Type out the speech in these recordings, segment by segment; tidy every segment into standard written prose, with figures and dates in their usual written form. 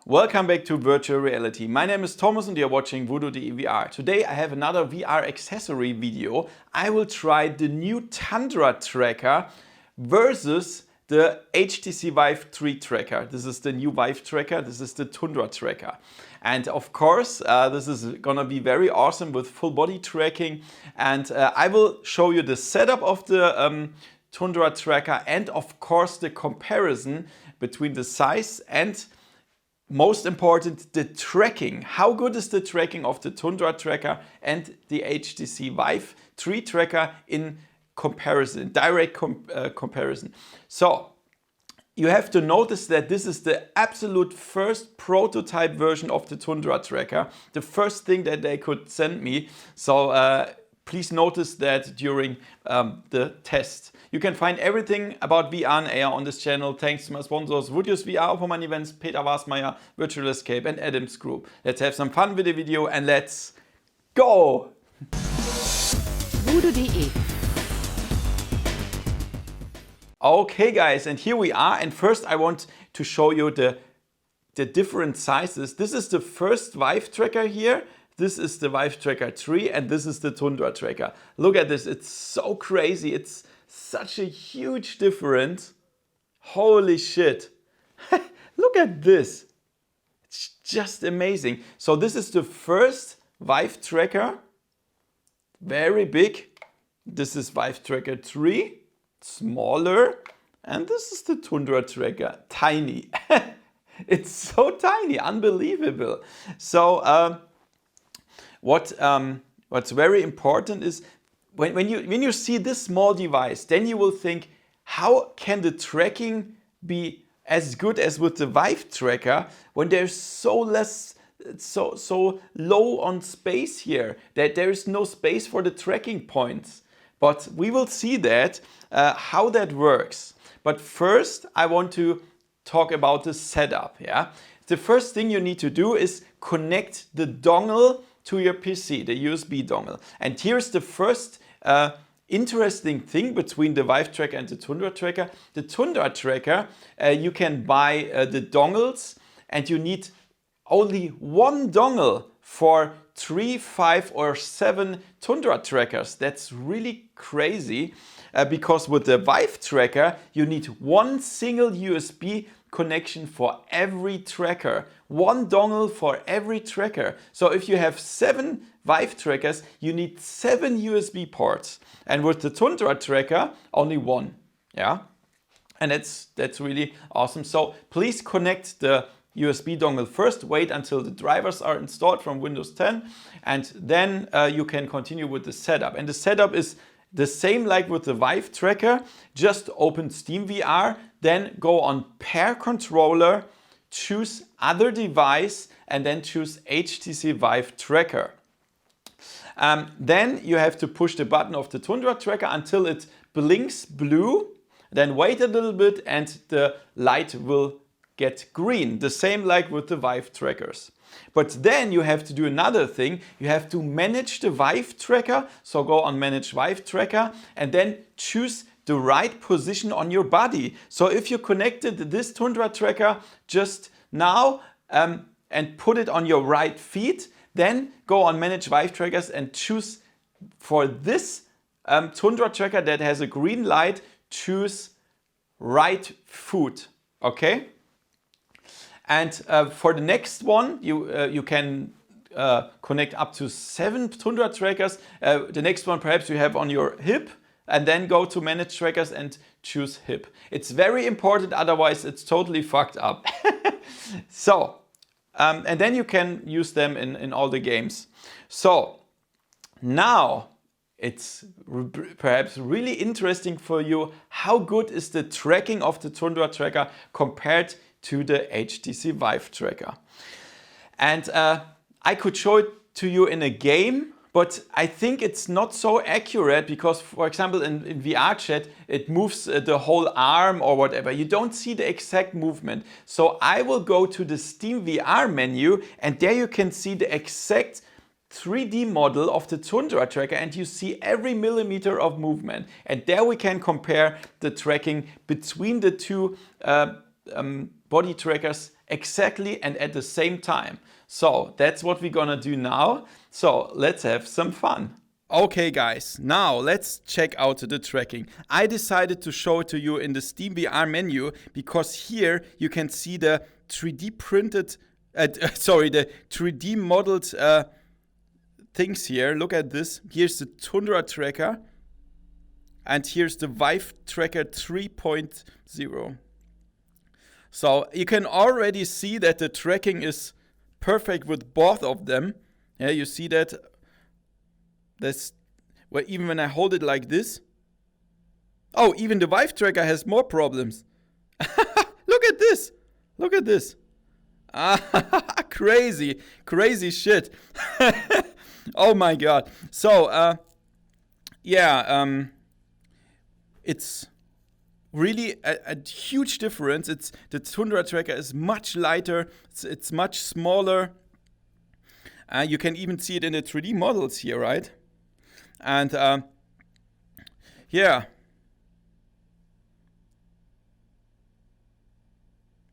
Welcome back to Virtual Reality. My name is Thomas and you're watching VoodooDE VR. Today I have another VR accessory video. I will try the new Tundra Tracker versus the HTC Vive Tracker. This is the new Vive Tracker, this is the Tundra Tracker. And of course, this is gonna be very awesome with full body tracking. And I will show you the setup of the Tundra Tracker and of course the comparison between the size and most important, the tracking. How good is the tracking of the Tundra Tracker and the HTC Vive Tracker in comparison, direct comparison. So you have to notice that this is the absolute first prototype version of the Tundra Tracker, the first thing that they could send me. So please notice that during the test. You can find everything about VR and AR on this channel thanks to my sponsors VoodooDE VR, Opperman Events, Peter Wasmeier, Virtual Escape and Adams Group. Let's have some fun with the video and let's go! VoodooDE. Okay guys, and here we are, and first I want to show you the different sizes. This is the first Vive Tracker here. This is the Vive Tracker 3 and this is the Tundra Tracker. Look at this, it's so crazy. It's such a huge difference. Holy shit. Look at this. It's just amazing. So this is the first Vive Tracker. Very big. This is Vive Tracker 3. Smaller. And this is the Tundra Tracker. Tiny. It's so tiny. Unbelievable. So what's very important is when you see this small device, then you will think, how can the tracking be as good as with the Vive Tracker when there's so low on space here, that there is no space for the tracking points. But we will see that, how that works. But first I want to talk about the setup. Yeah? The first thing you need to do is connect the dongle to your PC, the USB dongle. And here's the first interesting thing between the Vive Tracker and the Tundra Tracker. The Tundra Tracker, you can buy the dongles and you need only one dongle for 3, 5 or 7 Tundra Trackers. That's really crazy because with the Vive Tracker you need one single USB connection for every tracker. One dongle for every tracker. So if you have 7 Vive Trackers, you need 7 USB ports. And with the Tundra Tracker, only one. Yeah, and that's really awesome. So please connect the USB dongle first. Wait until the drivers are installed from Windows 10, and then you can continue with the setup. And the setup is the same like with the Vive Tracker. Just open Steam VR, then go on Pair Controller, choose Other Device, and then choose HTC Vive Tracker. Then you have to push the button of the Tundra Tracker until it blinks blue. Then wait a little bit and the light will get green. The same like with the Vive Trackers. But then you have to do another thing. You have to manage the Vive Tracker. So go on Manage Vive Tracker and then choose the right position on your body. So if you connected this Tundra Tracker just now and put it on your right feet, then go on Manage Vive Trackers and choose for this Tundra Tracker that has a green light, choose right foot. Okay? And for the next one, you can connect up to 7 Tundra Trackers. The next one perhaps you have on your hip, and then go to Manage Trackers and choose hip. It's very important, otherwise it's totally fucked up. So, and then you can use them in all the games. So, now it's perhaps really interesting for you, how good is the tracking of the Tundra Tracker compared to the HTC Vive Tracker. And I could show it to you in a game, but I think it's not so accurate because, for example, in VR chat, it moves the whole arm or whatever. You don't see the exact movement. So I will go to the Steam VR menu and there you can see the exact 3D model of the Tundra Tracker and you see every millimeter of movement. And there we can compare the tracking between the two body trackers exactly and at the same time. So that's what we're gonna do now. So let's have some fun. Okay guys, now let's check out the tracking. I decided to show it to you in the Steam VR menu because here you can see the 3D printed, the 3D modeled things here. Look at this. Here's the Tundra Tracker and here's the Vive Tracker 3.0. So you can already see that the tracking is perfect with both of them. Yeah, you see that. That's well, even when I hold it like this. Oh, even the Vive Tracker has more problems. Look at this. Look at this. Crazy, crazy shit. Oh my god. So, it's really a huge difference. The Tundra Tracker is much lighter. It's much smaller. You can even see it in the 3D models here, right? And yeah.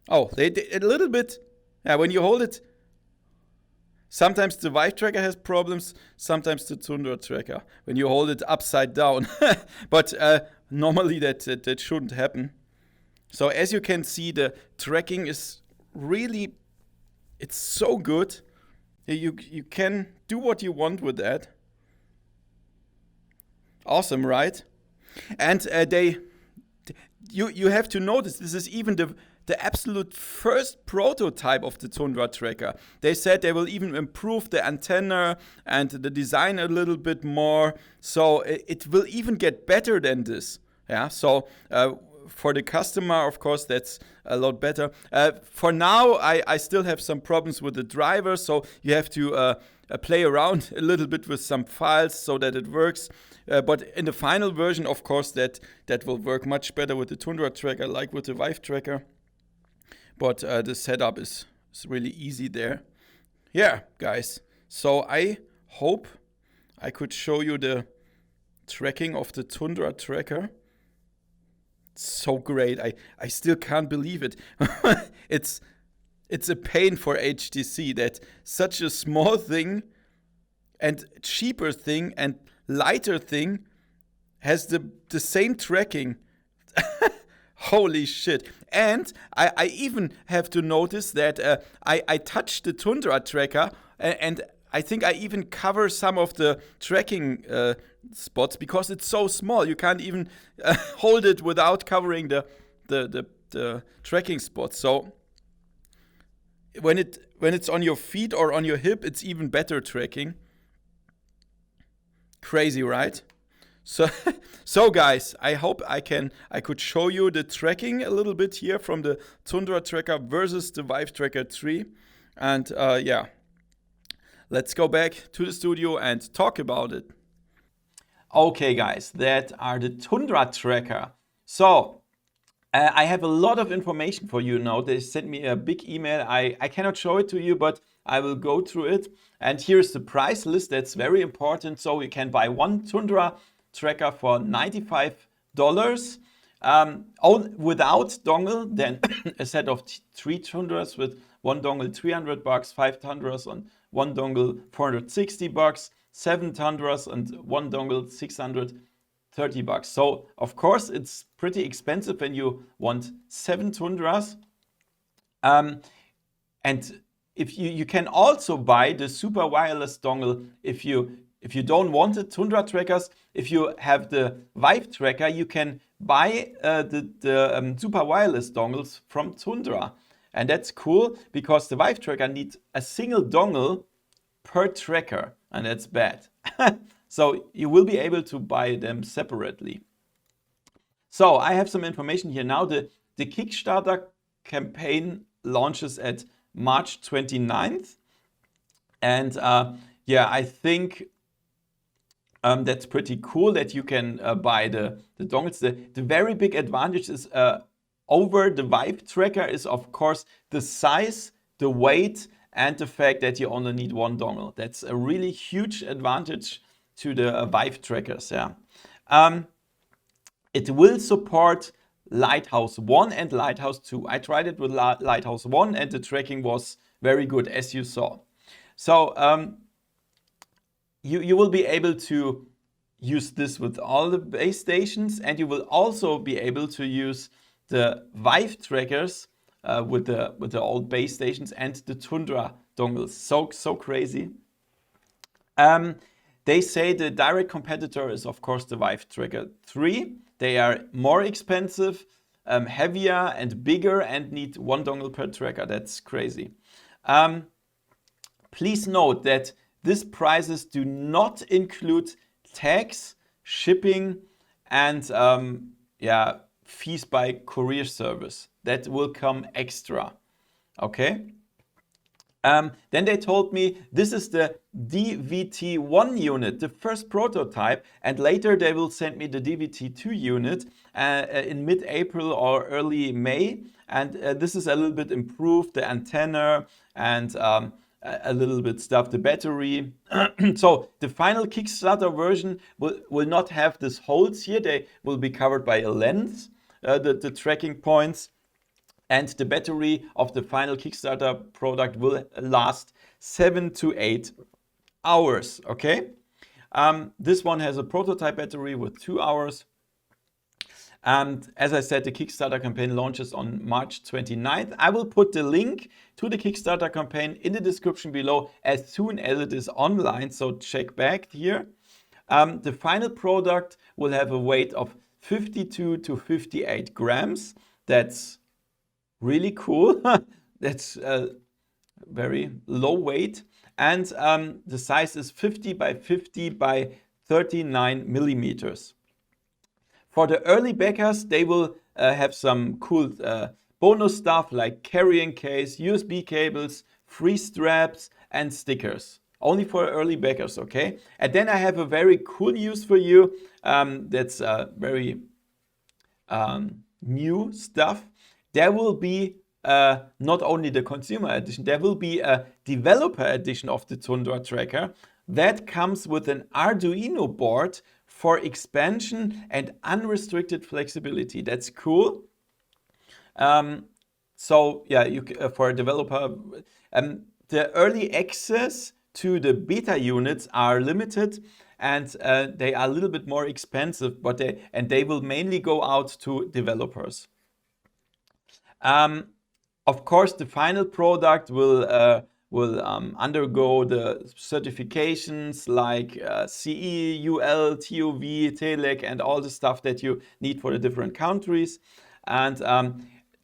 Oh, they a little bit. Yeah, when you hold it, sometimes the Vive Tracker has problems, sometimes the Tundra Tracker when you hold it upside down. But normally that shouldn't happen. So as you can see, the tracking is really, it's so good. You can do what you want with that. Awesome, right? And you have to notice this is even the absolute first prototype of the Tundra Tracker. They said they will even improve the antenna and the design a little bit more. So it will even get better than this. Yeah. So for the customer, of course, that's a lot better. For now, I still have some problems with the driver. So you have to play around a little bit with some files so that it works. But in the final version, of course, that will work much better with the Tundra Tracker, like with the Vive Tracker. But the setup is really easy there. Yeah, guys. So I hope I could show you the tracking of the Tundra Tracker. It's so great. I still can't believe it. It's a pain for HTC that such a small thing and cheaper thing and lighter thing has the same tracking. Holy shit. And I even have to notice that I touched the Tundra Tracker and I think I even cover some of the tracking spots because it's so small. You can't even hold it without covering the tracking spots. So when it's on your feet or on your hip, it's even better tracking. Crazy, right? So guys, I hope I could show you the tracking a little bit here from the Tundra Tracker versus the Vive Tracker 3. And yeah, let's go back to the studio and talk about it. Okay guys, that are the Tundra Tracker. So I have a lot of information for you now. They sent me a big email. I cannot show it to you, but I will go through it. And here's the price list. That's very important. So you can buy one Tundra Tracker for $95 without dongle, then a set of 3 Tundras with one dongle $300, 5 Tundras and one dongle $460, 7 Tundras and one dongle $630. So of course it's pretty expensive when you want 7 Tundras. And if you can also buy the super wireless dongle if you don't want the Tundra Trackers. If you have the Vive Tracker, you can buy the super wireless dongles from Tundra. And that's cool because the Vive Tracker needs a single dongle per tracker, and that's bad. So you will be able to buy them separately. So I have some information here now. The Kickstarter campaign launches at March 29th. And yeah, I think that's pretty cool that you can buy the dongles. The very big advantage is over the Vive Tracker is of course the size, the weight, and the fact that you only need one dongle. That's a really huge advantage to the Vive Trackers. Yeah, it will support Lighthouse 1 and Lighthouse 2. I tried it with Lighthouse 1 and the tracking was very good, as you saw. So you will be able to use this with all the base stations, and you will also be able to use the Vive trackers with the old base stations and the Tundra dongles. So crazy. They say the direct competitor is of course the Vive Tracker 3. They are more expensive, heavier and bigger, and need 1 dongle per tracker. That's crazy. Please note that these prices do not include tax, shipping, and fees by courier service. That will come extra. Okay. Then they told me this is the DVT1 unit, the first prototype, and later they will send me the DVT2 unit in mid-April or early May. And this is a little bit improved, the antenna and a little bit stuff, the battery. So the final Kickstarter version will not have these holes here. They will be covered by a lens, the tracking points. And the battery of the final Kickstarter product will last 7 to 8 hours, okay? This one has a prototype battery with 2 hours. And as I said, the Kickstarter campaign launches on March 29th. I will put the link to the Kickstarter campaign in the description below as soon as it is online, so check back here. The final product will have a weight of 52 to 58 grams. That's really cool. That's very low weight. And the size is 50 by 50 by 39 millimeters. For the early backers, they will have some cool bonus stuff like carrying case, USB cables, free straps, and stickers. Only for early backers, okay? And then I have a very cool news for you. That's very new stuff. There will be not only the consumer edition, there will be a developer edition of the Tundra Tracker that comes with an Arduino board for expansion and unrestricted flexibility. That's cool. So yeah, for a developer, the early access to the beta units are limited, and they are a little bit more expensive, but they will mainly go out to developers. Of course, the final product will undergo the certifications like CE, UL, TOV, TELEC, and all the stuff that you need for the different countries. And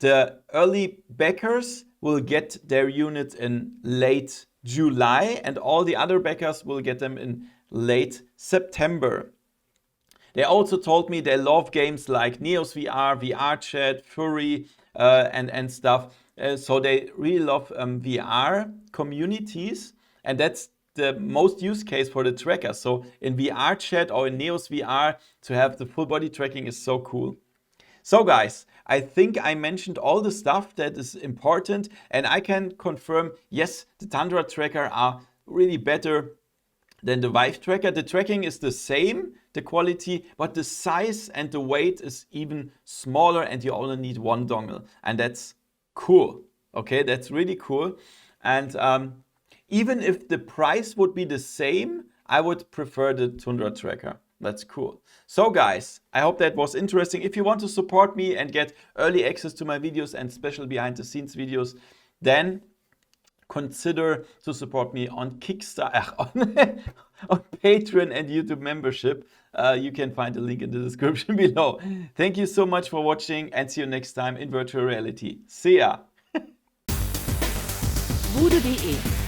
the early backers will get their units in late July, and all the other backers will get them in late September. They also told me they love games like Neos VR, VR Chat, Furry, and stuff. So they really love VR communities, and that's the most use case for the tracker. So in VR Chat or in Neos VR, to have the full body tracking is so cool. So guys, I think I mentioned all the stuff that is important, and I can confirm, yes, the Tundra Tracker are really better than the Vive Tracker. The tracking is the same, the quality, but the size and the weight is even smaller, and you only need 1 dongle. And that's cool. Okay, that's really cool. And even if the price would be the same, I would prefer the Tundra Tracker. That's cool. So guys, I hope that was interesting. If you want to support me and get early access to my videos and special behind the scenes videos, then consider to support me on Kickstarter, on Patreon and YouTube membership. You can find the link in the description below. Thank you so much for watching, and see you next time in virtual reality. See ya! VoodooDE